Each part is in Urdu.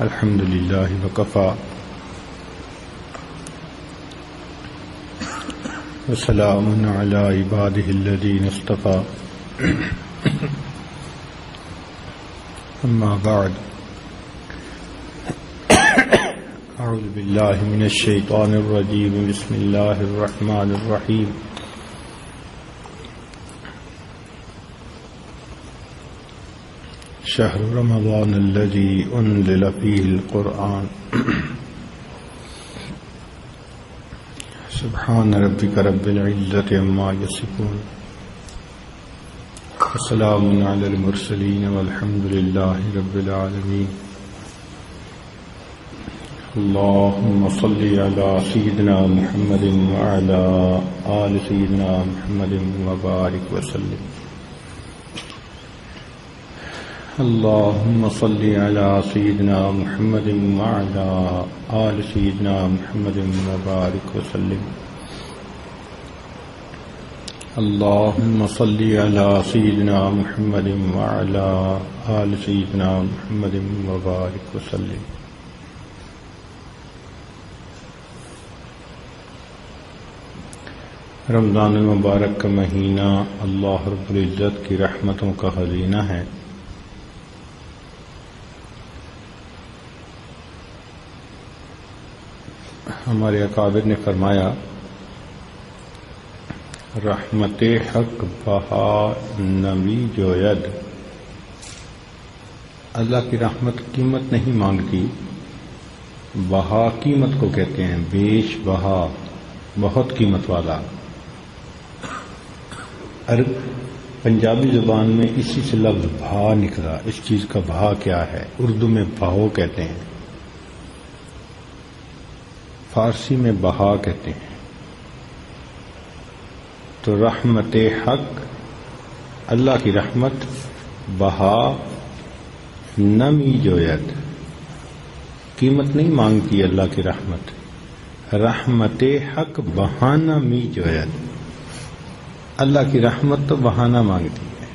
الحمد لله وكفى وسلام على عباده الذين اصطفى أما بعد أعوذ بالله من الشيطان الرجيم بسم الله الرحمن الرحيم شهر رمضان الذي أنزل فيه القرآن سبحان ربك رب العزة عما يصفون وسلام على المرسلين والحمد لله رب العالمين اللهم صل على سيدنا محمد وعلى آل سيدنا محمد وبارك وسلم اللهم صل على سيدنا محمد وعلى آل سيدنا محمد وبارك وسلم اللهم صل على سيدنا محمد وعلى آل سيدنا محمد وبارك وسلم رمضان المبارک کا مہینہ اللہ رب العزت کی رحمتوں کا خزینہ ہے۔ ہمارے اکابر نے فرمایا رحمت حق بہا نمی جوید، اللہ کی رحمت قیمت نہیں مانگتی، بہا قیمت کو کہتے ہیں، بیش بہا، بہت قیمت والا۔ عرب پنجابی زبان میں اسی سے لفظ بھا نکلا، اس چیز کا بھا کیا ہے، اردو میں بھاؤ کہتے ہیں، فارسی میں بہا کہتے ہیں۔ تو رحمت حق، اللہ کی رحمت، بہا نمی جوید، قیمت نہیں مانگتی اللہ کی رحمت، رحمت حق بہانہ می جوید، اللہ کی رحمت تو بہانہ مانگتی ہے۔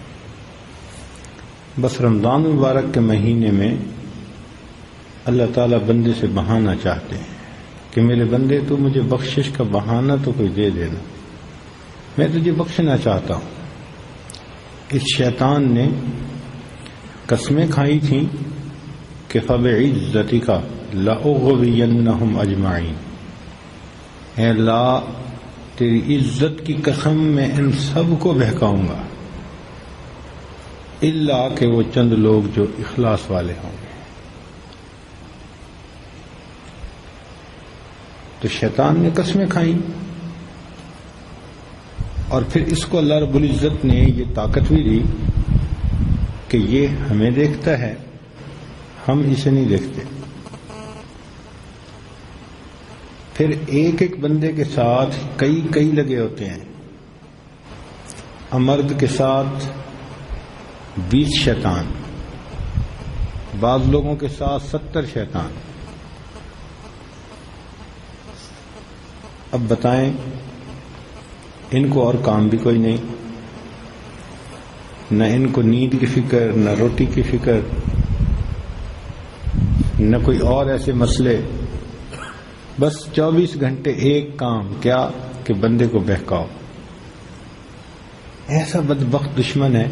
بس رمضان مبارک کے مہینے میں اللہ تعالیٰ بندے سے بہانہ چاہتے ہیں کہ میرے بندے تو مجھے بخشش کا بہانہ تو کوئی دے دینا، میں تجھے بخشنا چاہتا ہوں۔ اس شیطان نے قسمیں کھائی تھیں کہ فَبِعِزَّتِكَ لَأُغْوِيَنَّهُمْ أَجْمَعِينَ، اے اللہ تیری عزت کی قسم میں ان سب کو بہکاؤں گا، الا کہ وہ چند لوگ جو اخلاص والے ہوں گے۔ تو شیطان نے قسمیں کھائیں، اور پھر اس کو اللہ رب العزت نے یہ طاقت بھی دی کہ یہ ہمیں دیکھتا ہے، ہم اسے نہیں دیکھتے۔ پھر ایک ایک بندے کے ساتھ کئی لگے ہوتے ہیں، مرد کے ساتھ 20 شیطان، بعض لوگوں کے ساتھ 70 شیطان۔ اب بتائیں، ان کو اور کام بھی کوئی نہیں، نہ ان کو نیند کی فکر، نہ روٹی کی فکر، نہ کوئی اور ایسے مسئلے، بس 24 گھنٹے ایک کام، کیا کہ بندے کو بہکاؤ۔ ایسا بدبخت دشمن ہے،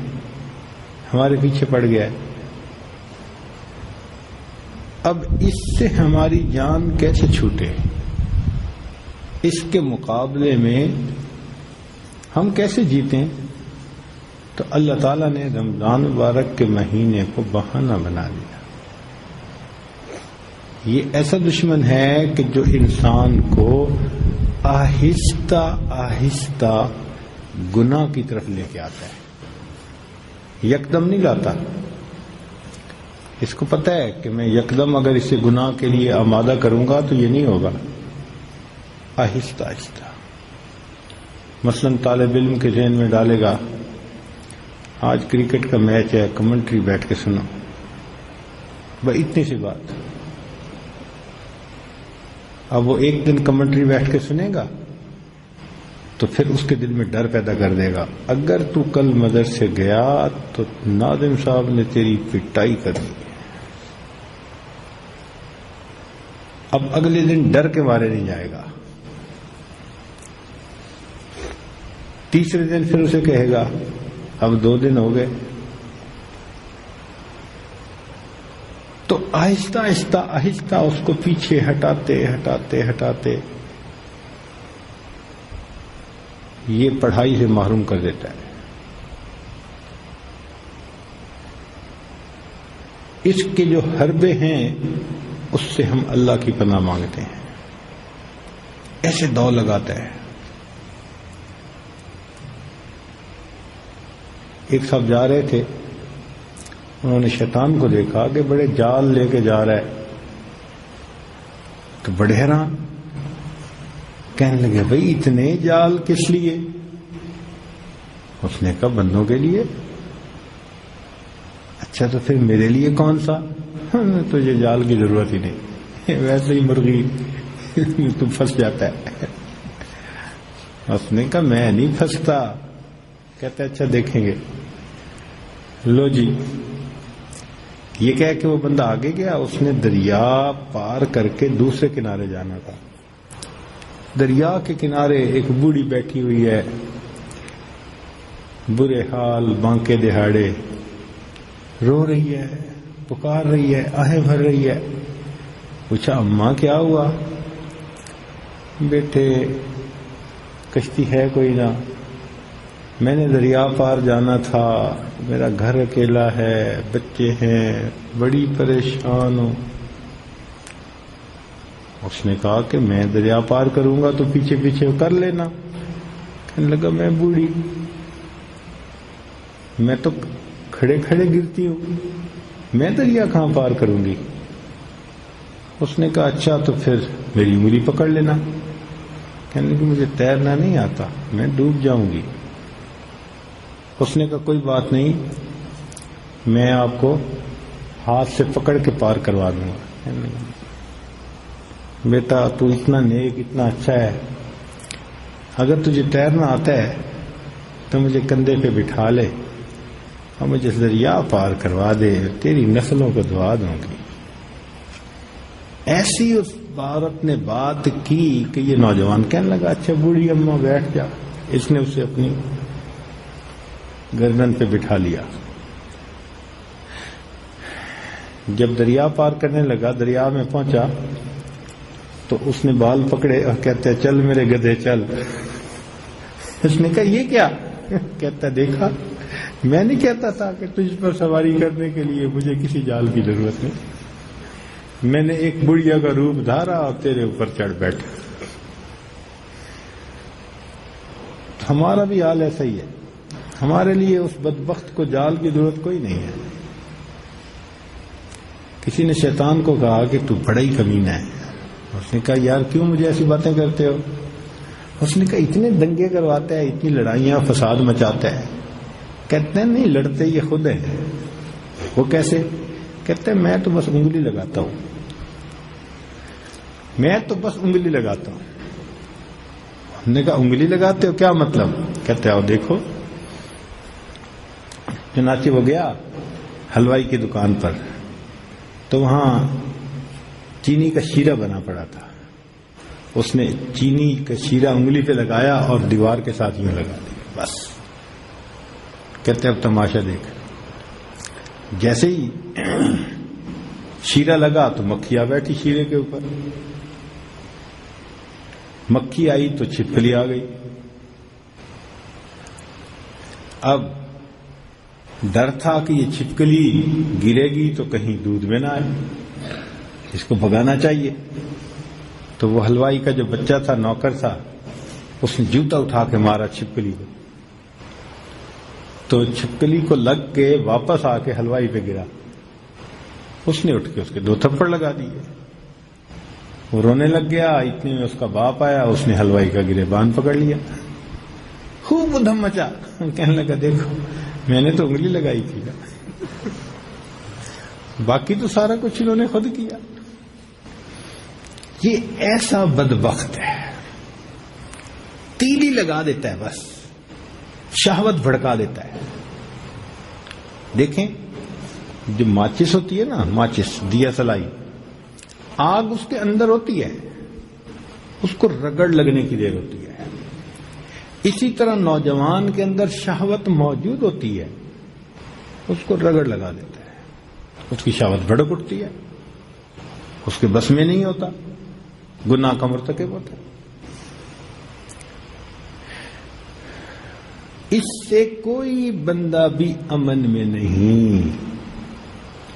ہمارے پیچھے پڑ گیا ہے۔ اب اس سے ہماری جان کیسے چھوٹے، اس کے مقابلے میں ہم کیسے جیتیں؟ تو اللہ تعالیٰ نے رمضان مبارک کے مہینے کو بہانہ بنا دیا۔ یہ ایسا دشمن ہے کہ جو انسان کو آہستہ آہستہ گناہ کی طرف لے کے آتا ہے، یکدم نہیں لاتا۔ اس کو پتہ ہے کہ میں یکدم اگر اسے گناہ کے لیے آمادہ کروں گا تو یہ نہیں ہوگا، آہستہ آہستہ۔ مثلاً طالب علم کے ذہن میں ڈالے گا آج کرکٹ کا میچ ہے، کمنٹری بیٹھ کے سنو، بس اتنی سی بات۔ اب وہ ایک دن کمنٹری بیٹھ کے سنے گا تو پھر اس کے دل میں ڈر پیدا کر دے گا، اگر تو کل مدرسے گیا تو ناظم صاحب نے تیری پٹائی کر دی۔ اب اگلے دن ڈر کے مارے نہیں جائے گا، تیسرے دن پھر اسے کہے گا اب 2 دن ہو گئے. تو آہستہ آہستہ آہستہ اس کو پیچھے ہٹاتے ہٹاتے ہٹاتے یہ پڑھائی سے محروم کر دیتا ہے. اس کے جو حربے ہیں اس سے ہم اللہ کی پناہ مانگتے ہیں. ایسے دوڑ لگاتا ہے. ایک صاحب جا رہے تھے، انہوں نے شیطان کو دیکھا کہ بڑے جال لے کے جا رہا ہے، تو بڑے حیران، کہنے لگے بھائی اتنے جال کس لیے؟ اس نے کہا بندوں کے لیے. اچھا تو پھر میرے لیے کون سا؟ تجھے جال کی ضرورت ہی نہیں، ویسے ہی مرغی تو پھنس جاتا ہے. اس نے کہا میں نہیں پھنستا. کہتا ہے اچھا دیکھیں گے. لو جی، یہ کہہ کہ وہ بندہ آگے گیا. اس نے دریا پار کر کے دوسرے کنارے جانا تھا. دریا کے کنارے ایک بوڑھی بیٹھی ہوئی ہے، برے حال، بانکے دہاڑے، رو رہی ہے، پکار رہی ہے، آہیں بھر رہی ہے. پوچھا اماں کیا ہوا؟ بیٹے کشتی ہے کوئی نہ، میں نے دریا پار جانا تھا، میرا گھر اکیلا ہے، بچے ہیں، بڑی پریشان ہوں. اس نے کہا کہ میں دریا پار کروں گا تو پیچھے پیچھے کر لینا. کہنے لگا میں بوڑھی، میں تو کھڑے کھڑے گرتی ہوں، میں دریا کہاں پار کروں گی؟ اس نے کہا اچھا تو پھر میری انگلی پکڑ لینا. کہنے لگی مجھے تیرنا نہیں آتا، میں ڈوب جاؤں گی. اس نے کہا کوئی بات نہیں، میں آپ کو ہاتھ سے پکڑ کے پار کروا دوں گا. بیٹا تو اتنا نیک، اتنا اچھا ہے، اگر تجھے تیرنا آتا ہے تو مجھے کندھے پہ بٹھا لے اور مجھے دریا پار کروا دے، تیری نسلوں کو دعا دوں گی. ایسی اس عورت نے بات کی کہ یہ نوجوان کہنے لگا اچھا بوڑھی اماں بیٹھ جا. اس نے اسے اپنی گردن پہ بٹھا لیا. جب دریا پار کرنے لگا، دریا میں پہنچا تو اس نے بال پکڑے اور کہتا ہے چل میرے گدھے چل. اس نے کہا یہ کیا؟ کہتا ہے دیکھا، میں نہیں کہتا تھا کہ تجھ پر سواری کرنے کے لیے مجھے کسی جال کی ضرورت نہیں، میں نے ایک بڑھیا کا روپ دھارا اور تیرے اوپر چڑھ بیٹھا. ہمارا بھی حال ایسا ہی ہے. ہمارے لیے اس بدبخت کو جال کی ضرورت کوئی نہیں ہے. کسی نے شیطان کو کہا کہ تو بڑا ہی کمینہ ہے. اس نے کہا یار کیوں مجھے ایسی باتیں کرتے ہو؟ اس نے کہا اتنے دنگے کرواتا ہے، اتنی لڑائیاں فساد مچاتا ہے. کہتے ہیں نہیں، لڑتے یہ خود ہے. وہ کیسے؟ کہتے ہیں میں تو بس انگلی لگاتا ہوں، میں تو بس انگلی لگاتا ہوں. ہم نے کہا انگلی لگاتے ہو کیا مطلب؟ کہتے آؤ دیکھو. چنانچہ وہ گیا حلوائی کی دکان پر، تو وہاں چینی کا شیرہ بنا پڑا تھا. اس نے چینی کا شیرہ انگلی پہ لگایا اور دیوار کے ساتھ یوں لگا دیا بس. کہتے اب تماشا دیکھ. جیسے ہی شیرہ لگا تو مکھی آ بیٹھی شیرے کے اوپر. مکھی آئی تو چھپکلی آ گئی. اب ڈر تھا کہ یہ چھپکلی گرے گی تو کہیں دودھ میں نہ آئے، اس کو بھگانا چاہیے. تو وہ حلوائی کا جو بچہ تھا، نوکر تھا، اس نے جوتا اٹھا کے مارا چھپکلی کو. تو چھپکلی کو لگ کے واپس آ کے حلوائی پہ گرا. اس نے اٹھ کے اس کے 2 تھپڑ لگا دیے. وہ رونے لگ گیا. اتنے میں اس کا باپ آیا، اس نے حلوائی کا گریبان پکڑ لیا. خوب ادھم مچا. کہنے لگا دیکھو میں نے تو انگلی لگائی تھی، باقی تو سارا کچھ انہوں نے خود کیا. یہ ایسا بدبخت ہے، تیلی لگا دیتا ہے، بس شہوت بھڑکا دیتا ہے. دیکھیں جو ماچس ہوتی ہے نا، ماچس دیا سلائی، آگ اس کے اندر ہوتی ہے، اس کو رگڑ لگنے کی دیر ہوتی ہے. اسی طرح نوجوان کے اندر شہوت موجود ہوتی ہے، اس کو رگڑ لگا دیتا ہے، اس کی شہوت بھڑک اٹھتی ہے، اس کے بس میں نہیں ہوتا، گناہ کا مرتکب ہوتا ہے. اس سے کوئی بندہ بھی امن میں نہیں.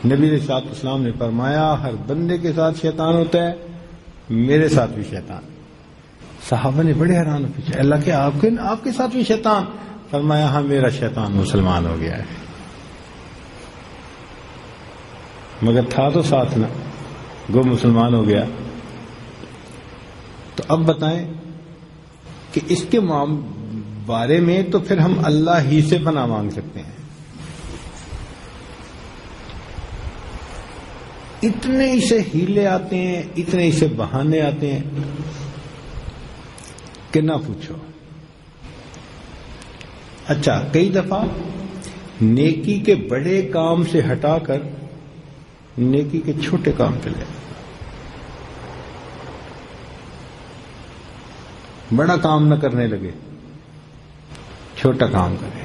نبی علیہ الصلوۃ والسلام نے فرمایا ہر بندے کے ساتھ شیطان ہوتا ہے، میرے ساتھ بھی شیطان. صحابہ نے بڑے حیران ہو پوچھا اللہ کے آپ کے ساتھ بھی شیطان؟ فرمایا ہاں میرا شیطان مسلمان ہو گیا ہے، مگر تھا تو ساتھ نہ، گو مسلمان ہو گیا. تو اب بتائیں کہ اس کے بارے میں تو پھر ہم اللہ ہی سے پناہ مانگ سکتے ہیں. اتنے اسے ہیلے آتے ہیں، اتنے اسے بہانے آتے ہیں کہ نہ پوچھو. اچھا، کئی دفعہ نیکی کے بڑے کام سے ہٹا کر نیکی کے چھوٹے کام پہ لے. بڑا کام نہ کرنے لگے، چھوٹا کام کرے.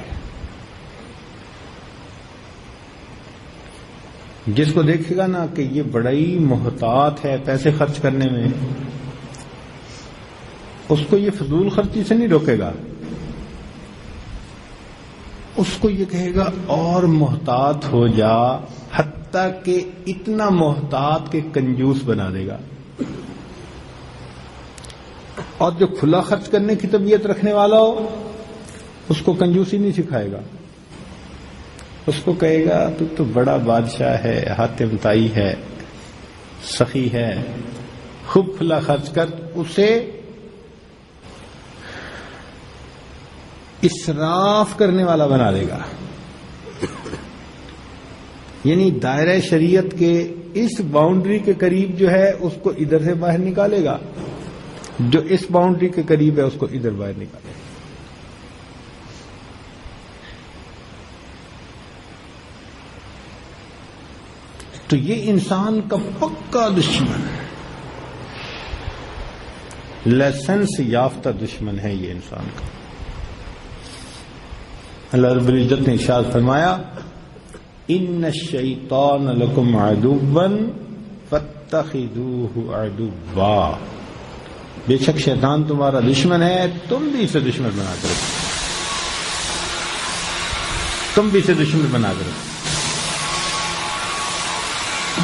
جس کو دیکھے گا نا کہ یہ بڑا ہی محتاط ہے پیسے خرچ کرنے میں، اس کو یہ فضول خرچی سے نہیں روکے گا، اس کو یہ کہے گا اور محتاط ہو جا، حتیٰ کہ اتنا محتاط کہ کنجوس بنا دے گا. اور جو کھلا خرچ کرنے کی طبیعت رکھنے والا ہو اس کو کنجوسی نہیں سکھائے گا، اس کو کہے گا تو بڑا بادشاہ ہے، حاتم طائی ہے، سخی ہے، خوب کھلا خرچ کر. اسے اسراف کرنے والا بنا دے گا. یعنی دائرہ شریعت کے اس باؤنڈری کے قریب جو ہے اس کو ادھر سے باہر نکالے گا، جو اس باؤنڈری کے قریب ہے اس کو ادھر باہر نکالے گا. تو یہ انسان کا پکا دشمن ہے، لائسنس یافتہ دشمن ہے یہ انسان کا. اللہ رب العزت نے ارشاد فرمایا ان الشیطان لکم عدوا فاتخذوہ عدوا. بے شک شیطان تمہارا دشمن ہے، تم بھی اسے دشمن بنا کرو، تم بھی اسے دشمن بنا کرو.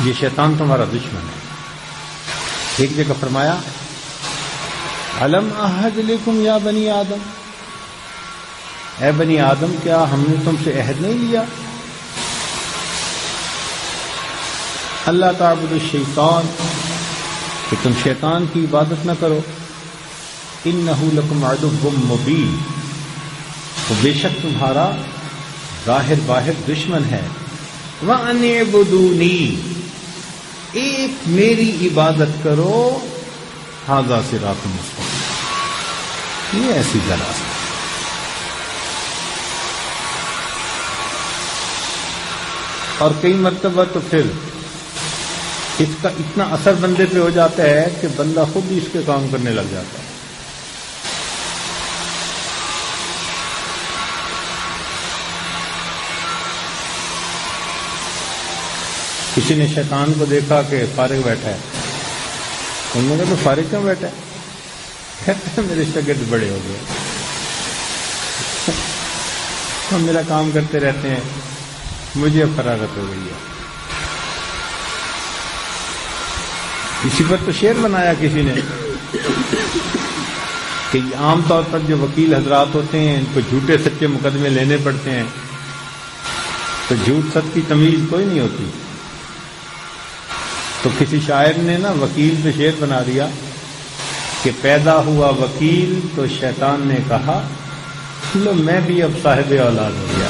یہ شیطان تمہارا دشمن ہے. ایک جگہ فرمایا الم اعہد لکم یا بنی آدم، اے بنی آدم کیا ہم نے تم سے عہد نہیں لیا اللہ تعبدوا الشیطان کہ تم شیطان کی عبادت نہ کرو. انہ لکم عدو مبین، تو بے شک تمہارا ظاہر باہر دشمن ہے. وَأَنِ اعْبُدُونِي، ایک میری عبادت کرو. ھذا صراط مستقیم، یہ ایسی ذرا ہے. اور کئی مرتبہ تو پھر اس کا اتنا اثر بندے پہ ہو جاتا ہے کہ بندہ خود ہی اس کے کام کرنے لگ جاتا ہے. کسی نے شیطان کو دیکھا کہ فارغ بیٹھا ہے، انہوں نے کہا تو فارغ کیوں بیٹھا ہے؟ کہتے ہیں میرے شاگرد بڑے ہو گئے، ہم میرا کام کرتے رہتے ہیں، مجھے اب فراغت ہو گئی ہے. اسی پر تو شعر بنایا کسی نے کہ عام طور پر جو وکیل حضرات ہوتے ہیں ان کو جھوٹے سچے مقدمے لینے پڑتے ہیں، تو جھوٹ سچ کی تمیز کوئی نہیں ہوتی. تو کسی شاعر نے نا وکیل پہ شعر بنا دیا کہ پیدا ہوا وکیل تو شیطان نے کہا لو میں بھی اب صاحب اولاد ہو گیا.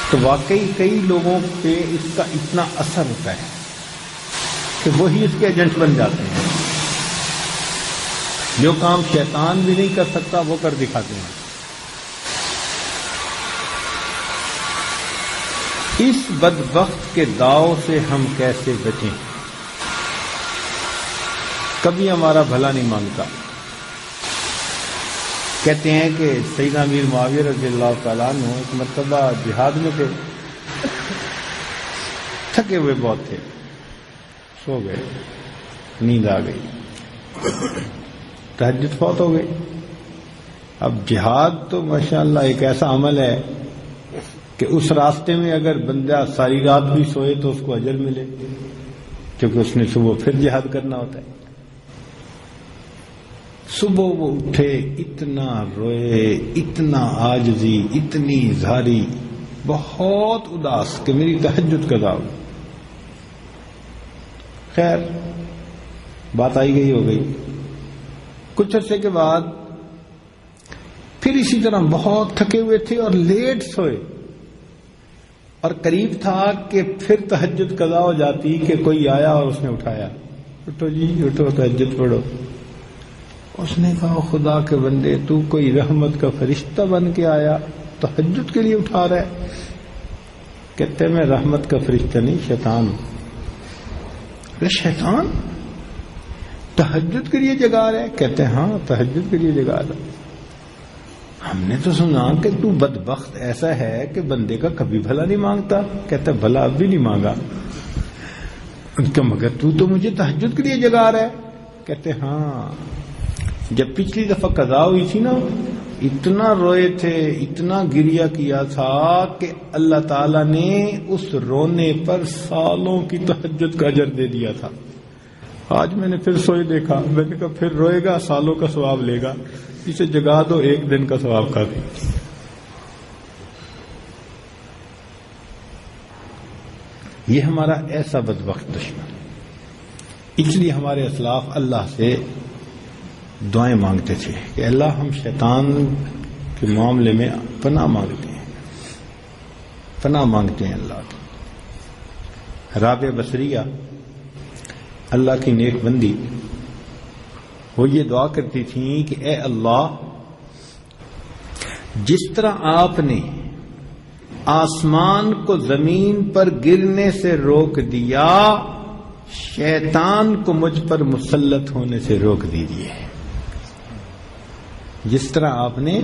تو واقعی کئی لوگوں پہ اس کا اتنا اثر ہوتا ہے کہ وہی اس کے ایجنٹ بن جاتے ہیں. جو کام شیطان بھی نہیں کر سکتا وہ کر دکھاتے ہیں. اس بدبخت کے داؤ سے ہم کیسے بچیں؟ کبھی ہمارا بھلا نہیں مانگتا. کہتے ہیں کہ سیدنا امیر معاویہ رضی اللہ تعالیٰ عنہ ایک مرتبہ جہاد میں تھے، تھکے ہوئے بہت تھے، سو گئے، نیند آ گئی، تہجد فوت ہو گئی. اب جہاد تو ماشاءاللہ ایک ایسا عمل ہے کہ اس راستے میں اگر بندہ ساری رات بھی سوئے تو اس کو اجر ملے، کیونکہ اس نے صبح پھر جہاد کرنا ہوتا ہے. صبح وہ اٹھے، اتنا روئے، اتنا عاجزی، اتنی زاری، بہت اداس کہ میری تہجد قضا ہو. خیر بات آئی گئی ہو گئی. کچھ عرصے کے بعد پھر اسی طرح بہت تھکے ہوئے تھے اور لیٹ سوئے، اور قریب تھا کہ پھر تہجد قضا ہو جاتی کہ کوئی آیا اور اس نے اٹھایا، اٹھو جی اٹھو تہجد پڑھو. اس نے کہا خدا کے بندے، تو کوئی رحمت کا فرشتہ بن کے آیا، تہجد کے لیے اٹھا رہا ہے؟ کہتے میں رحمت کا فرشتہ نہیں، شیطان ہوں. شیطان تہجد کے لیے جگا رہا ہے؟ کہتے ہاں تہجد کے لیے جگا رہا. ہم نے تو سنا کہ تو بدبخت ایسا ہے کہ بندے کا کبھی بھلا نہیں مانگتا. کہتا بھلا اب بھی نہیں مانگا. مگر تو مجھے تہجد کے لیے جگا رہا ہے. کہتے ہاں، جب پچھلی دفعہ قضا ہوئی تھی نا، اتنا روئے تھے، اتنا گریہ کیا تھا کہ اللہ تعالیٰ نے اس رونے پر سالوں کی تہجد کا اجر دے دیا تھا. آج میں نے پھر سوئے دیکھا، میں نے کہا پھر روئے گا، سالوں کا ثواب لے گا، اسے جگا دو، ایک دن کا ثواب کافی. یہ ہمارا ایسا بدبخت دشمن. اس لیے ہمارے اسلاف اللہ سے دعائیں مانگتے تھے کہ اللہ ہم شیطان کے معاملے میں پناہ مانگتے ہیں، پناہ مانگتے ہیں اللہ کی. رابعہ بصریہ اللہ کی نیک بندی، وہ یہ دعا کرتی تھیں کہ اے اللہ، جس طرح آپ نے آسمان کو زمین پر گرنے سے روک دیا، شیطان کو مجھ پر مسلط ہونے سے روک دیجیے. جس طرح آپ نے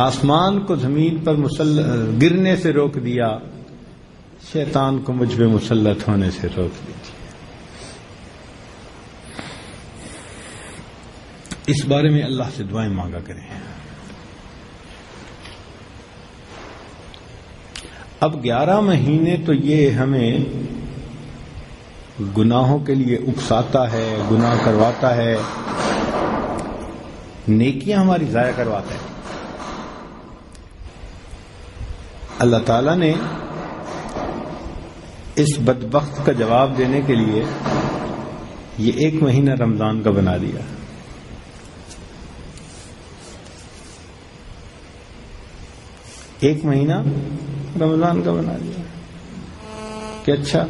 آسمان کو زمین پر گرنے سے روک دیا، شیطان کو مجھ پہ مسلط ہونے سے روک دیجیے. اس بارے میں اللہ سے دعائیں مانگا کریں. اب 11 مہینے تو یہ ہمیں گناہوں کے لیے اکساتا ہے، گناہ کرواتا ہے، نیکیاں ہماری ضائع کرواتا ہے. اللہ تعالیٰ نے اس بدبخت کا جواب دینے کے لیے یہ 1 مہینہ رمضان کا بنا دیا. ایک مہینہ رمضان کا بنا دیا کہ اچھا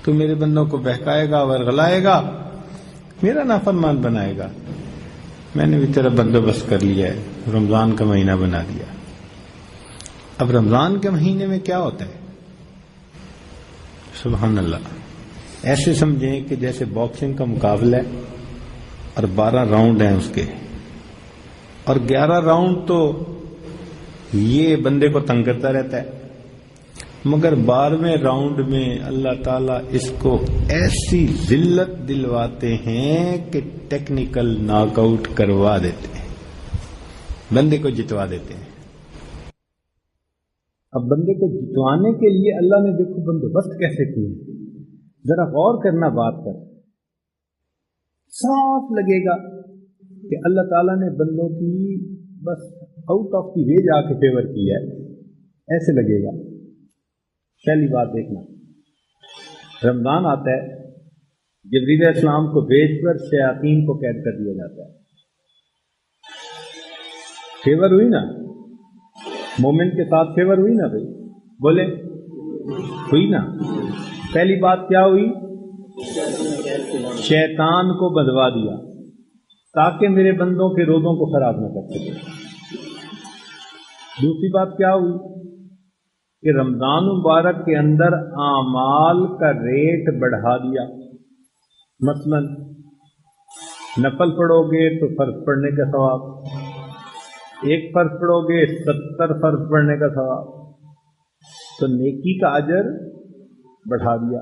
تو میرے بندوں کو بہکائے گا، ورغلائے گا، میرا نافرمان بنائے گا. میں نے بھی تیرا بندوبست کر لیا ہے، رمضان کا مہینہ بنا دیا. اب رمضان کے مہینے میں کیا ہوتا ہے؟ سبحان اللہ، ایسے سمجھیں کہ جیسے باکسنگ کا مقابلہ ہے اور 12 راؤنڈ ہیں اس کے، اور 11 راؤنڈ تو یہ بندے کو تنگ کرتا رہتا ہے، مگر 12ویں راؤنڈ میں اللہ تعالیٰ اس کو ایسی ذلت دلواتے ہیں کہ ٹیکنیکل ناک آؤٹ کروا دیتے ہیں، بندے کو جتوا دیتے ہیں. اب بندے کو جتوانے کے لیے اللہ نے دیکھو بندوبست کیسے کیے. ذرا غور کرنا بات پر، صاف لگے گا کہ اللہ تعالیٰ نے بندوں کی بس آؤٹ آف دی وے جا کے فیور کیا ہے، ایسے لگے گا. پہلی بات دیکھنا، رمضان آتا ہے، جبریل علیہ السلام کو بھیج کر شیاطین کو قید کر دیا جاتا ہے. فیور ہوئی نا، مومن کے ساتھ فیور ہوئی نا بھائی، بولے ہوئی نا. پہلی بات کیا ہوئی؟ شیطان کو بدوا دیا تاکہ میرے بندوں کے روزوں کو خراب نہ کر سکے. دوسری بات کیا ہوئی؟ کہ رمضان مبارک کے اندر اعمال کا ریٹ بڑھا دیا. مثلا نفل پڑھو گے تو فرض پڑھنے کا ثواب، ایک فرض پڑھو گے 70 فرض پڑھنے کا ثواب، تو نیکی کا اجر بڑھا دیا.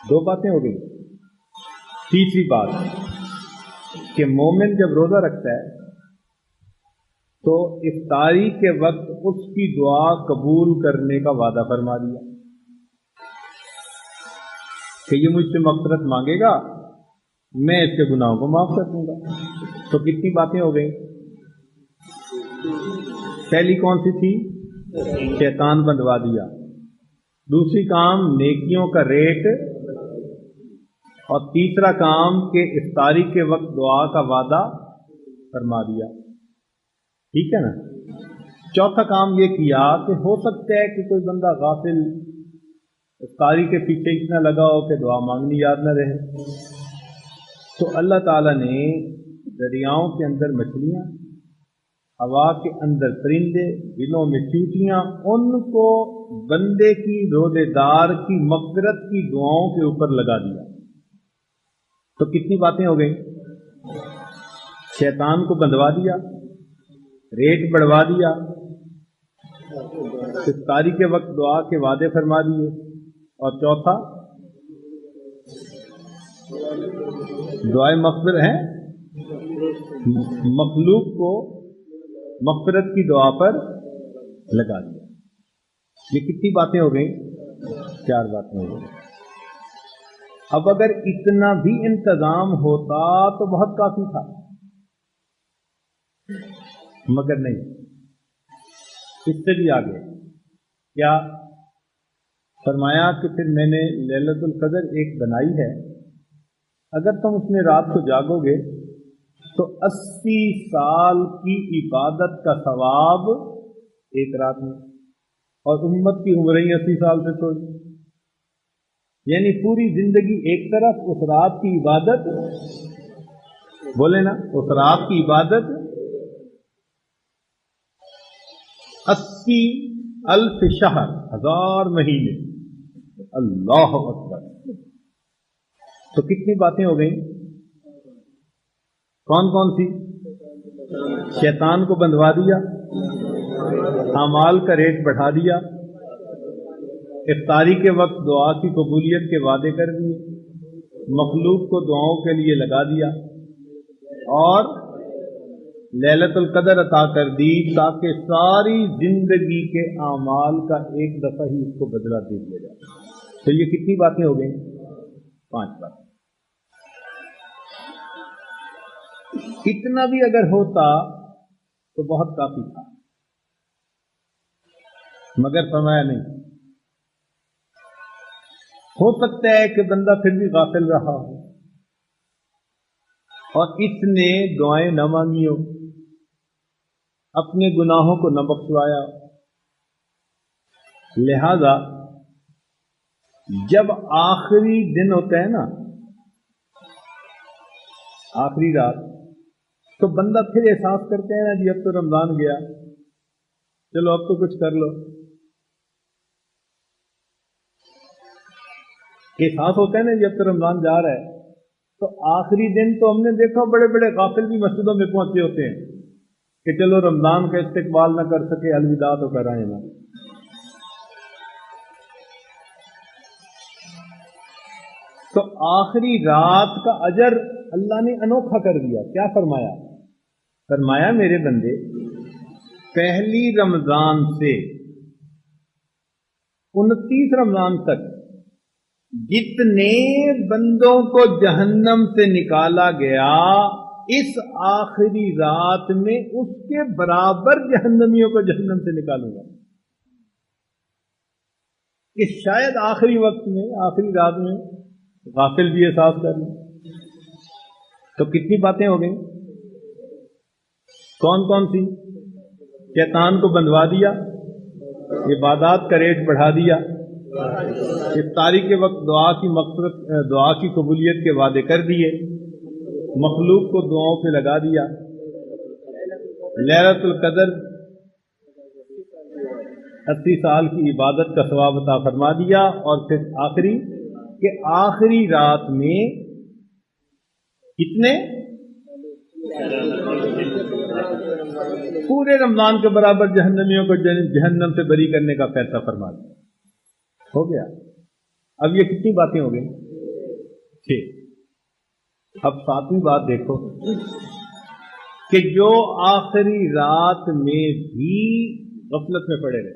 دو باتیں ہو گئی. تیسری بات کہ مومن جب روزہ رکھتا ہے تو افطاری کے وقت اس کی دعا قبول کرنے کا وعدہ فرما دیا کہ یہ مجھ سے مغفرت مانگے گا، میں اس کے گناہوں کو معاف کر دوں گا. تو کتنی باتیں ہو گئیں؟ پہلی کون سی تھی؟ شیطان بندوا دیا. دوسری کام نیکیوں کا ریٹ، اور تیسرا کام کہ افطاری کے وقت دعا کا وعدہ فرما دیا. ٹھیک ہے نا؟ چوتھا کام یہ کیا کہ ہو سکتا ہے کہ کوئی بندہ غافل افطاری کے پیچھے اتنا لگا ہو کہ دعا مانگنی یاد نہ رہے، تو اللہ تعالیٰ نے دریاؤں کے اندر مچھلیاں، ہوا کے اندر پرندے، دلوں میں چیونٹیاں، ان کو بندے کی روزے دار کی مغفرت کی دعاؤں کے اوپر لگا دیا. تو کتنی باتیں ہو گئیں؟ شیطان کو بندوا دیا، ریٹ بڑھوا دیا، افطاری کے وقت دعا کے وعدے فرما دیے، اور چوتھا دعائے مغفرت ہے، مخلوق کو مغفرت کی دعا پر لگا دیا. یہ کتنی باتیں ہو گئیں؟ 4 باتیں ہو گئیں. اب اگر اتنا بھی انتظام ہوتا تو بہت کافی تھا، مگر نہیں، اس سے بھی آگے کیا فرمایا کہ پھر میں نے لیلۃ القدر ایک بنائی ہے، اگر تم اس میں رات کو جاگو گے تو 80 سال کی عبادت کا ثواب ایک رات میں، اور امت کی عمریں 80 سال سے تھوڑی، یعنی پوری زندگی ایک طرف، اس رات کی عبادت، بولے نا، اس رات کی عبادت 80,000 شہر، 1000 مہینے. اللہ اکبر. تو کتنی باتیں ہو گئیں؟ کون کون سی؟ شیطان کو بندوا دیا، اعمال کا ریٹ بڑھا دیا، افطاری کے وقت دعا کی قبولیت کے وعدے کر دیے، مخلوق کو دعاؤں کے لیے لگا دیا، اور لیلۃ القدر عطا کر دی تاکہ ساری زندگی کے اعمال کا ایک دفعہ ہی اس کو بدلہ دے دیا جائے. تو یہ کتنی باتیں ہو گئیں؟ 5 باتیں. اتنا بھی اگر ہوتا تو بہت کافی تھا، مگر فرمایا نہیں. ہو سکتا ہے کہ بندہ پھر بھی غافل رہا ہو اور اس نے دعائیں نہ مانگی ہو، اپنے گناہوں کو نہ بخشوایا. لہذا جب آخری دن ہوتا ہے نا، آخری رات، تو بندہ پھر احساس کرتے ہیں نا جی اب تو رمضان گیا، چلو اب تو کچھ کر لو. احساس ہوتا ہے نا جی اب تو رمضان جا رہا ہے. تو آخری دن تو ہم نے دیکھا بڑے بڑے غافل بھی مسجدوں میں پہنچے ہوتے ہیں کہ چلو رمضان کا استقبال نہ کر سکے، الوداع تو کرائیں نا. تو آخری رات کا اجر اللہ نے انوکھا کر دیا. کیا فرمایا؟ فرمایا میرے بندے، پہلی رمضان سے 29 رمضان تک جتنے بندوں کو جہنم سے نکالا گیا، اس آخری رات میں اس کے برابر جہنمیوں کو جہنم سے نکالوں گا. کہ شاید آخری وقت میں، آخری رات میں غافل بھی احساس کر لیں. تو کتنی باتیں ہو گئیں؟ کون کون سی؟ شیطان کو بندوا دیا، عبادات کا ریٹ بڑھا دیا، افطاری کے وقت دعا کی مغفرت، دعا کی قبولیت کے وعدے کر دیے، مخلوق کو دعاؤں پہ لگا دیا، لیلۃ القدر 80 سال کی عبادت کا ثواب عطا فرما دیا، اور پھر آخری رات میں کتنے؟ پورے رمضان کے برابر جہنمیوں کو جہنم سے بری کرنے کا فیصلہ فرما دیا۔ ہو گیا۔ اب یہ کتنی باتیں ہو گئی؟ 6۔ اب 7ویں بات دیکھو کہ جو آخری رات میں بھی غفلت میں پڑے رہے،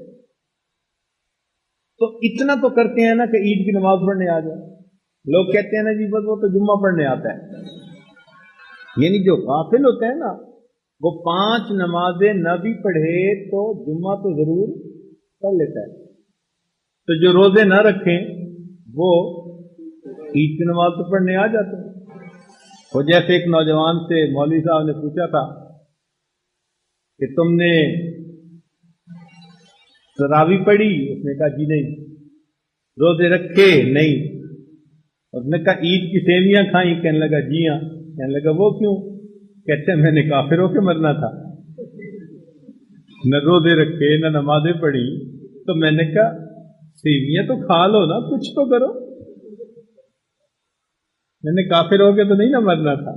تو اتنا تو کرتے ہیں نا کہ عید کی نماز پڑھنے آ جائے۔ لوگ کہتے ہیں نا جی بس وہ تو جمعہ پڑھنے آتا ہے، یعنی جو غافل ہوتے ہیں نا وہ 5 نمازیں نہ بھی پڑھے تو جمعہ تو ضرور پڑھ لیتا ہے، تو جو روزے نہ رکھیں وہ عید کی نماز تو پڑھنے آ جاتے ہیں۔ وہ جیسے ایک نوجوان سے مولوی صاحب نے پوچھا تھا کہ تم نے تراویح پڑھی؟ اس نے کہا جی نہیں۔ روزے رکھے؟ نہیں۔ اس نے کہا عید کی سیویاں کھائیں؟ کہنے لگا جی ہاں۔ کہنے لگا وہ کیوں؟ کہتے ہیں میں نے کافر ہو کے مرنا تھا، نہ روزے رکھے نہ نمازیں پڑھی، تو میں نے کہا سیویاں تو کھا لو نا، کچھ تو کرو، میں نے کافر ہو کے تو نہیں نہ مرنا تھا۔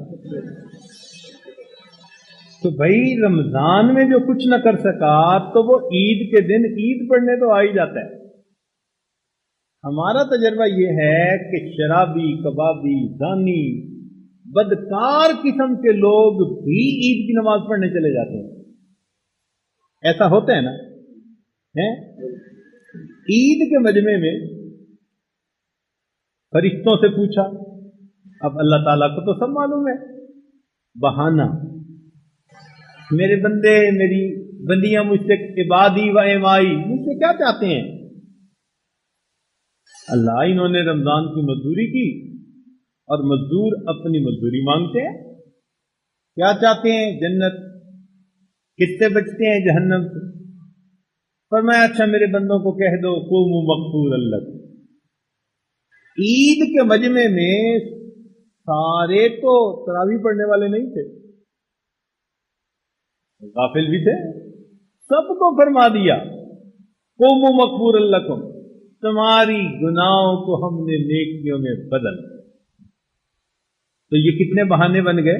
تو بھائی رمضان میں جو کچھ نہ کر سکا تو وہ عید کے دن عید پڑھنے تو آ ہی جاتا ہے۔ ہمارا تجربہ یہ ہے کہ شرابی، کبابی، زانی، بدکار قسم کے لوگ بھی عید کی نماز پڑھنے چلے جاتے ہیں۔ ایسا ہوتا ہے نا؟ عید کے مجمع میں فرشتوں سے پوچھا، اب اللہ تعالیٰ کو تو سب معلوم ہے، بہانہ میرے بندے، میری بندیاں مجھ سے عبادی و امائی مجھ سے کیا چاہتے ہیں؟ اللہ انہوں نے رمضان کی مزدوری کی اور مزدور اپنی مزدوری مانگتے ہیں، کیا چاہتے ہیں؟ جنت۔ کس سے بچتے ہیں؟ جہنم سے۔ فرمایا اچھا میرے بندوں کو کہہ دو قوموا مغفورا لکم۔ عید کے مجمع میں سارے تو تراویح پڑھنے والے نہیں تھے، غافل بھی تھے، سب کو فرما دیا قوموا مغفورا لکم، تمہاری گناہوں کو ہم نے نیکیوں میں بدل۔ تو یہ کتنے بہانے بن گئے؟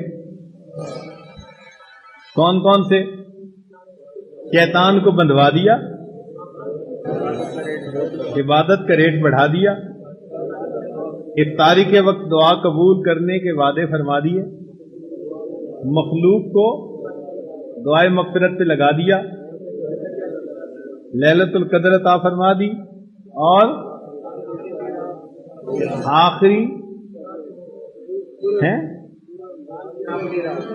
کون کون سے؟ شیطان کو بندھوا دیا، عبادت کا ریٹ بڑھا دیا، افطاری کے وقت دعا قبول کرنے کے وعدے فرما دیے، مخلوق کو دعائے مغفرت پہ لگا دیا، لیلۃ القدر عطا فرما دی، اور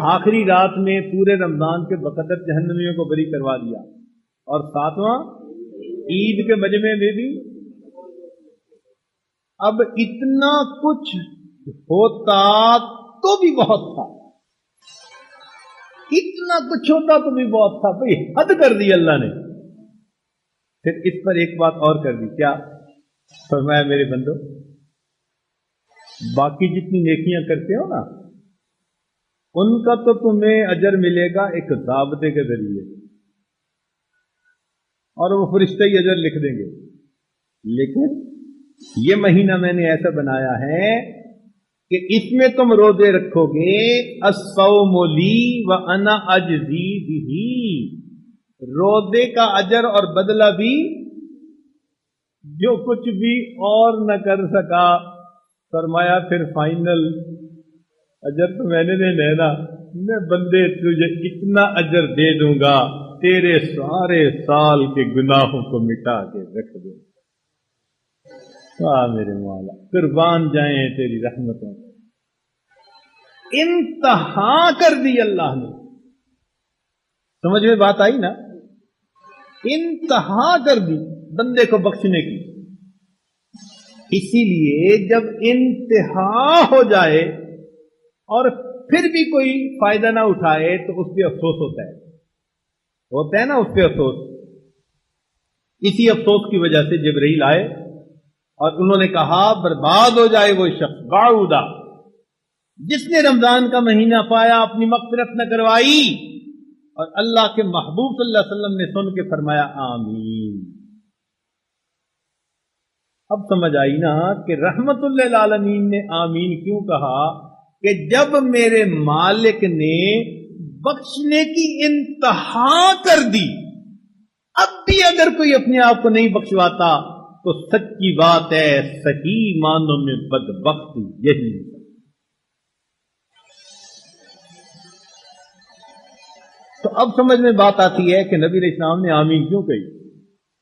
آخری رات میں پورے رمضان کے بقدر جہنمیوں کو بری کروا دیا، اور 7واں عید کے مجمع میں بھی۔ اب اتنا کچھ ہوتا تو بھی بہت تھا، اتنا کچھ ہوتا تو بھی بہت تھا، بھئی حد کر دی اللہ نے۔ پھر اس پر ایک بات اور کر دی، کیا؟ فرمایا میرے بندو باقی جتنی نیکیاں کرتے ہو نا ان کا تو تمہیں اجر ملے گا ایک ضابطے کے ذریعے، اور وہ فرشتے ہی اجر لکھ دیں گے، لیکن یہ مہینہ میں نے ایسا بنایا ہے کہ اس میں تم روزے رکھو گے، الصوم لی وانا اجزی بہ، روزے کا اجر اور بدلہ بھی جو کچھ بھی اور نہ کر سکا۔ فرمایا پھر فائنل اجر تو میں نے لینا، میں بندے تجھے اتنا اجر دے دوں گا تیرے سارے سال کے گناہوں کو مٹا کے رکھ دوں گا۔ میرے مولا قربان جائیں تیری رحمتوں، انتہا کر دی اللہ نے۔ سمجھ میں بات آئی نا؟ انتہا کر دی بندے کو بخشنے کی۔ اسی لیے جب انتہا ہو جائے اور پھر بھی کوئی فائدہ نہ اٹھائے تو اس پہ افسوس ہوتا ہے نا، اس پہ افسوس۔ اسی افسوس کی وجہ سے جبرائیل آئے اور انہوں نے کہا برباد ہو جائے وہ شخص باعودہ جس نے رمضان کا مہینہ پایا اپنی مغفرت نہ کروائی۔ اور اللہ کے محبوب صلی اللہ علیہ وسلم نے سن کے فرمایا آمین۔ اب سمجھ آئی نا کہ رحمت للعالمین نے آمین کیوں کہا؟ کہ جب میرے مالک نے بخشنے کی انتہا کر دی، اب بھی اگر کوئی اپنے آپ کو نہیں بخشواتا تو سچی بات ہے صحیح معنوں میں بدبختی یہی ہے۔ تو اب سمجھ میں بات آتی ہے کہ نبی علیہ السلام نے آمین کیوں کہی؟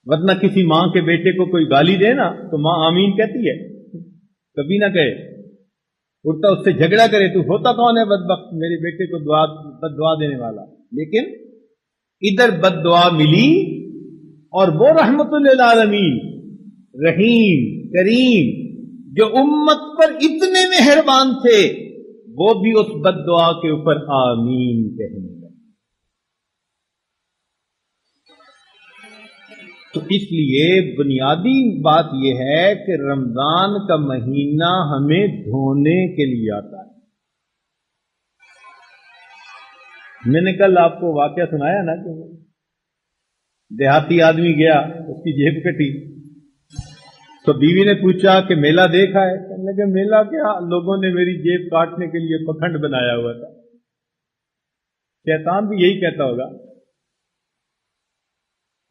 ورنہ کسی ماں کے بیٹے کو کوئی گالی دے نا تو ماں آمین کہتی ہے؟ کبھی نہ کہے، الٹا اس سے جھگڑا کرے، تو ہوتا کون ہے بدبخت میرے بیٹے کو بد دعا دینے والا؟ لیکن ادھر بد دعا ملی اور وہ رحمت للعالمین رحیم کریم جو امت پر اتنے مہربان تھے، وہ بھی اس بد دعا کے اوپر آمین کہنے لگے۔ تو اس لیے بنیادی بات یہ ہے کہ رمضان کا مہینہ ہمیں دھونے کے لیے آتا ہے۔ میں نے کل آپ کو واقعہ سنایا نا کہ دیہاتی آدمی گیا، اس کی جیب کٹی تو بیوی نے پوچھا کہ میلہ دیکھا ہے؟ کہنے لگے میلہ کیا، لوگوں نے میری جیب کاٹنے کے لیے پکھنڈ بنایا ہوا تھا۔ شیطان بھی یہی کہتا ہوگا،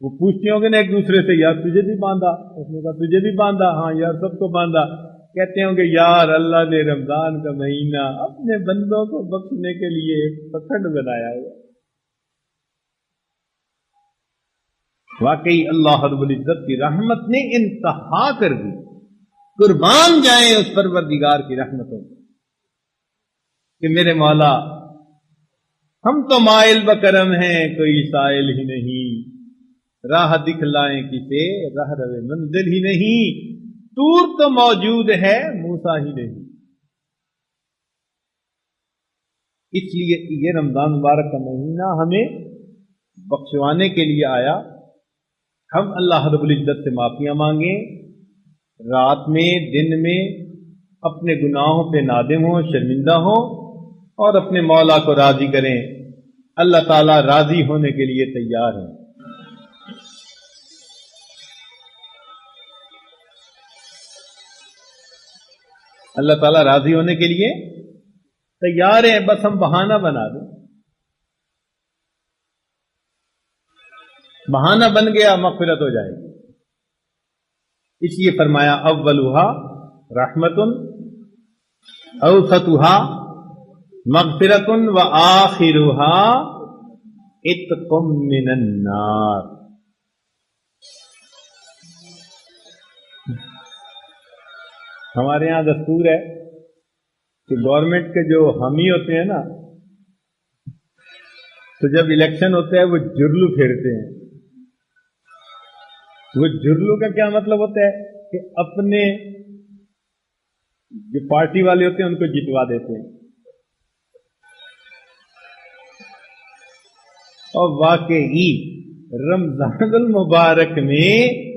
وہ پوچھتے ہوں گے نا ایک دوسرے سے، یار تجھے بھی باندھا؟ اس نے کہا تجھے بھی باندھا؟ ہاں یار سب کو باندھا۔ کہتے ہوں گے یار اللہ نے رمضان کا مہینہ اپنے بندوں کو بخشنے کے لیے ایک پکھنڈ بنایا ہوا۔ واقعی اللہ رب العزت کی رحمت نے انتہا کر دی، قربان جائیں اس پروردگار کی رحمتوں کہ میرے مولا ہم تو مائل بکرم ہیں، کوئی سائل ہی نہیں، راہ دکھلائیں کسے راہ روے منزل ہی نہیں، طور تو موجود ہے موسیٰ ہی نہیں۔ اس لیے یہ رمضان مبارک کا مہینہ ہمیں بخشوانے کے لیے آیا۔ ہم اللہ رب العزت سے معافیاں مانگیں، رات میں دن میں اپنے گناہوں پہ نادم ہوں، شرمندہ ہوں، اور اپنے مولا کو راضی کریں۔ اللہ تعالیٰ راضی ہونے کے لیے تیار ہیں۔ اللہ تعالیٰ راضی ہونے کے لیے تیار ہیں، بس ہم بہانہ بنا دیں۔ بہانہ بن گیا مغفرت ہو جائے گی۔ اس لیے فرمایا اولھا رحمت اوسطھا مغفرت وآخرھا عتق من النار۔ ہمارے ہاں دستور ہے کہ گورنمنٹ کے جو حامی ہوتے ہیں نا، تو جب الیکشن ہوتا ہے وہ جرلو پھیرتے ہیں۔ وہ جرلو کا کیا مطلب ہوتا ہے کہ اپنے جو پارٹی والے ہوتے ہیں ان کو جتوا دیتے ہیں۔ اور واقعی رمضان المبارک میں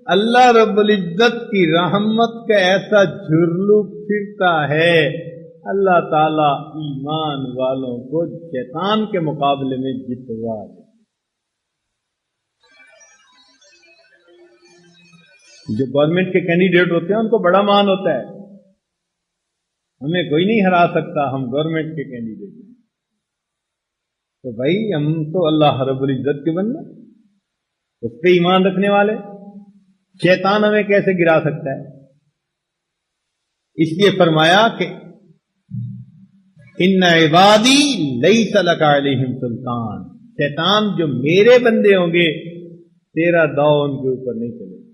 اللہ رب العزت کی رحمت کا ایسا جھرلو پھرتا ہے، اللہ تعالی ایمان والوں کو شیطان کے مقابلے میں جتوا دے۔ جو گورنمنٹ کے کینڈیڈیٹ ہوتے ہیں ان کو بڑا مان ہوتا ہے، ہمیں کوئی نہیں ہرا سکتا، ہم گورنمنٹ کے کینڈیڈیٹ ہیں۔ تو بھائی ہم تو اللہ رب العزت کے بندے، اس پہ ایمان رکھنے والے، شیطان ہمیں کیسے گرا سکتا ہے؟ اس لیے فرمایا کہ ان عبادی لیس لک علیہم سلطان، شیطان جو میرے بندے ہوں گے تیرا داؤ ان کے اوپر نہیں چلے گا۔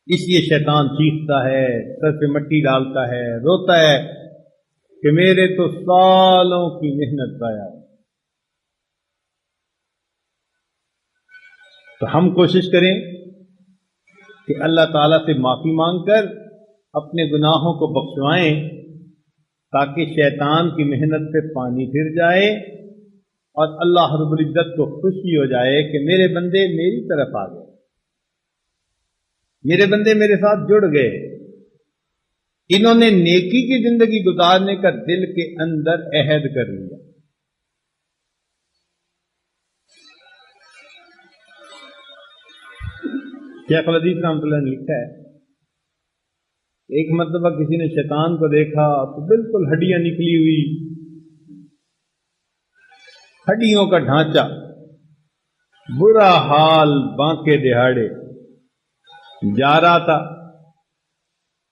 اس لیے شیطان چیختا ہے، سر پہ مٹی ڈالتا ہے، روتا ہے کہ میرے تو سالوں کی محنت ضائع ہے۔ تو ہم کوشش کریں کہ اللہ تعالیٰ سے معافی مانگ کر اپنے گناہوں کو بخشوائیں، تاکہ شیطان کی محنت پہ پانی پھر جائے اور اللہ رب العزت کو خوشی ہو جائے کہ میرے بندے میری طرف آ گئے، میرے بندے میرے ساتھ جڑ گئے، انہوں نے نیکی کی زندگی گزارنے کا دل کے اندر عہد کر لیا۔ شیخ الحدیث رحمۃ اللہ نے لکھا ہے، ایک مرتبہ کسی نے شیطان کو دیکھا تو بالکل ہڈیاں نکلی ہوئی، ہڈیوں کا ڈھانچہ، برا حال، بانکے دہاڑے جا رہا تھا۔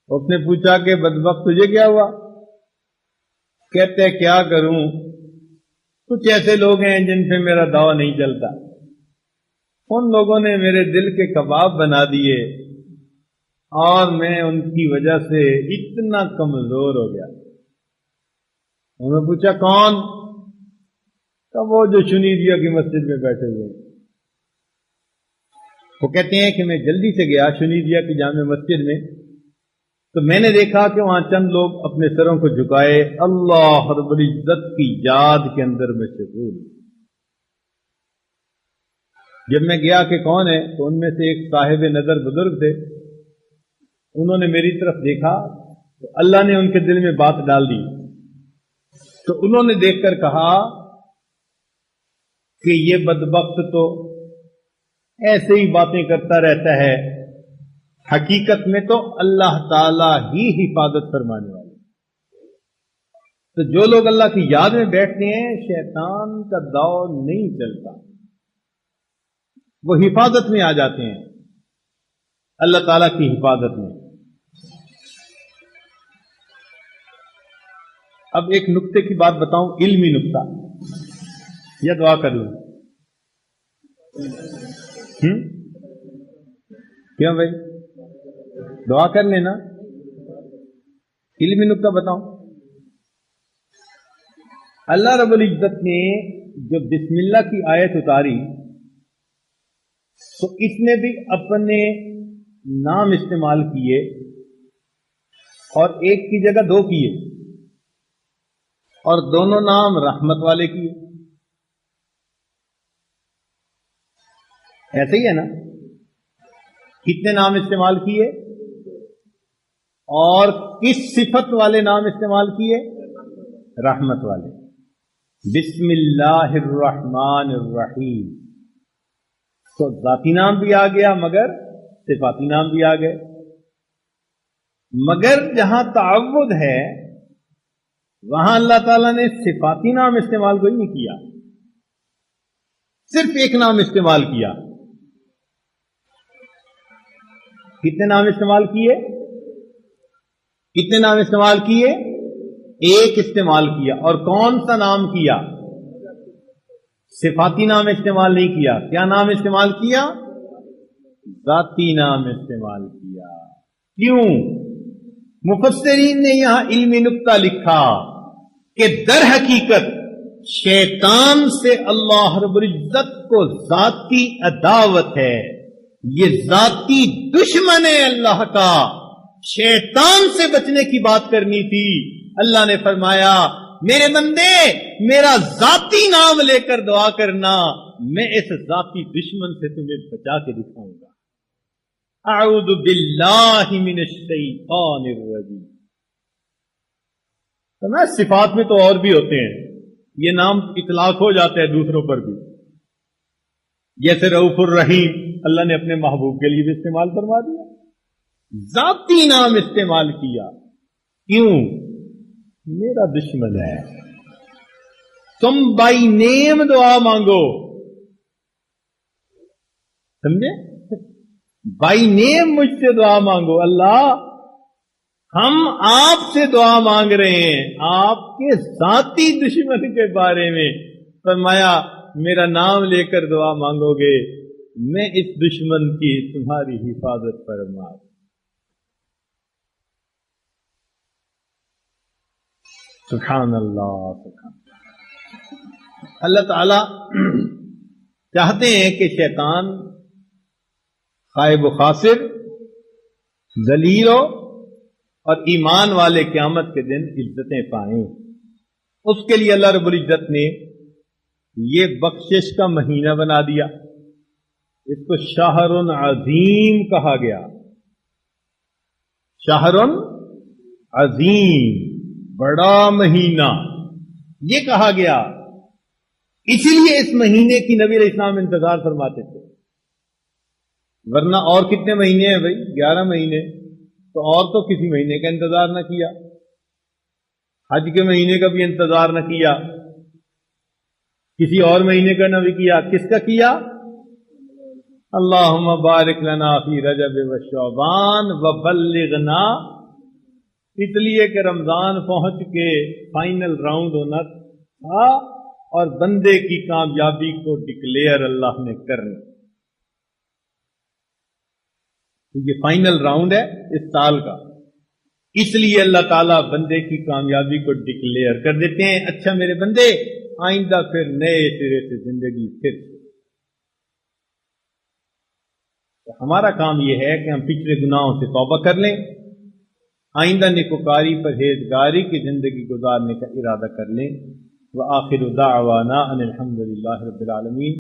اس نے پوچھا کہ بدبخت تجھے کیا ہوا؟ کہتے کیا کروں، کچھ ایسے لوگ ہیں جن سے میرا دوا نہیں چلتا، ان لوگوں نے میرے دل کے کباب بنا دیے اور میں ان کی وجہ سے اتنا کمزور ہو گیا۔ انہوں نے پوچھا کون؟ کہ وہ جو شنیدیہ کی مسجد میں بیٹھے ہوئے ہیں۔ وہ کہتے ہیں کہ میں جلدی سے گیا شنیدیہ کی جامع مسجد میں، تو میں نے دیکھا کہ وہاں چند لوگ اپنے سروں کو جھکائے اللہ رب العزت کی یاد کے اندر مشغول۔ جب میں گیا کہ کون ہے تو ان میں سے ایک صاحب نظر بزرگ تھے، انہوں نے میری طرف دیکھا تو اللہ نے ان کے دل میں بات ڈال دی، تو انہوں نے دیکھ کر کہا کہ یہ بدبخت تو ایسے ہی باتیں کرتا رہتا ہے، حقیقت میں تو اللہ تعالی ہی حفاظت فرمانے والے۔ تو جو لوگ اللہ کی یاد میں بیٹھتے ہیں شیطان کا دور نہیں چلتا، وہ حفاظت میں آ جاتے ہیں، اللہ تعالی کی حفاظت میں۔ اب ایک نقطے کی بات بتاؤں، علمی نقطہ، یا دعا کر لوں؟ کیوں بھائی؟ دعا کر لینا۔ علمی نقطہ بتاؤں، اللہ رب العزت نے جو بسم اللہ کی آیت اتاری تو اس میں بھی اپنے نام استعمال کیے، اور ایک کی جگہ دو کیے، اور دونوں نام رحمت والے کیے۔ ایسے ہی ہے نا؟ کتنے نام استعمال کیے اور کس صفت والے نام استعمال کیے؟ رحمت والے۔ بسم اللہ الرحمن الرحیم، تو ذاتی نام بھی آ گیا مگر صفاتی نام بھی آ گئے، مگر جہاں تعوذ ہے وہاں اللہ تعالیٰ نے صفاتی نام استعمال کوئی نہیں کیا، صرف ایک نام استعمال کیا۔ کتنے نام استعمال کیے؟ کتنے نام استعمال کیے؟ ایک استعمال کیا، اور کون سا نام کیا؟ صفاتی نام استعمال نہیں کیا، کیا نام استعمال کیا؟ ذاتی نام استعمال کیا۔ کیوں؟ مفسرین نے یہاں علمی نقطہ لکھا کہ در حقیقت شیطان سے اللہ رب العزت کو ذاتی عداوت ہے، یہ ذاتی دشمن ہے اللہ کا۔ شیطان سے بچنے کی بات کرنی تھی، اللہ نے فرمایا میرے بندے میرا ذاتی نام لے کر دعا کرنا، میں اس ذاتی دشمن سے تمہیں بچا کے دکھاؤں گا۔ اعوذ باللہ من الشیطان الرجیم۔ تو صفات میں تو اور بھی ہوتے ہیں، یہ نام اطلاق ہو جاتے ہیں دوسروں پر بھی، جیسے رؤوف الرحیم اللہ نے اپنے محبوب کے لیے بھی استعمال فرما دیا، ذاتی نام استعمال کیا۔ کیوں؟ میرا دشمن ہے، تم بائی نیم دعا مانگو، سمجھے؟ بائی نیم مجھ سے دعا مانگو، اللہ ہم آپ سے دعا مانگ رہے ہیں آپ کے ذاتی دشمن کے بارے میں۔ فرمایا میرا نام لے کر دعا مانگو گے میں اس دشمن کی تمہاری حفاظت فرما۔ سبحان اللہ، سبحان اللہ تعالی چاہتے ہیں کہ شیطان خائب و خاسر، ذلیل ہو، اور ایمان والے قیامت کے دن عزتیں پائیں۔ اس کے لیے اللہ رب العزت نے یہ بخشش کا مہینہ بنا دیا، اس کو شہر عظیم کہا گیا۔ شہر عظیم، بڑا مہینہ یہ کہا گیا، اسی لیے اس مہینے کی نبی علیہ السلام انتظار فرماتے تھے ورنہ اور کتنے مہینے ہیں بھائی؟ 11 مہینے. تو اور تو کسی مہینے کا انتظار نہ کیا، حج کے مہینے کا بھی انتظار نہ کیا، کسی اور مہینے کا نہ بھی کیا، کس کا کیا؟ اللہم بارک لنا فی رجب و شعبان وبلغنا، اس لیے کہ رمضان پہنچ کے فائنل راؤنڈ ہونا تھا اور بندے کی کامیابی کو ڈکلیئر اللہ نے کرنا. یہ فائنل راؤنڈ ہے اس سال کا، اس لیے اللہ تعالیٰ بندے کی کامیابی کو ڈکلیئر کر دیتے ہیں. اچھا میرے بندے، آئندہ پھر نئے سرے سے زندگی پھر. ہمارا کام یہ ہے کہ ہم پچھلے گناہوں سے توبہ کر لیں، آئندہ نیکوکاری پرہیزگاری کی زندگی گزارنے کا ارادہ کر لیں. وآخر دعوانا ان الحمد للہ رب العالمین.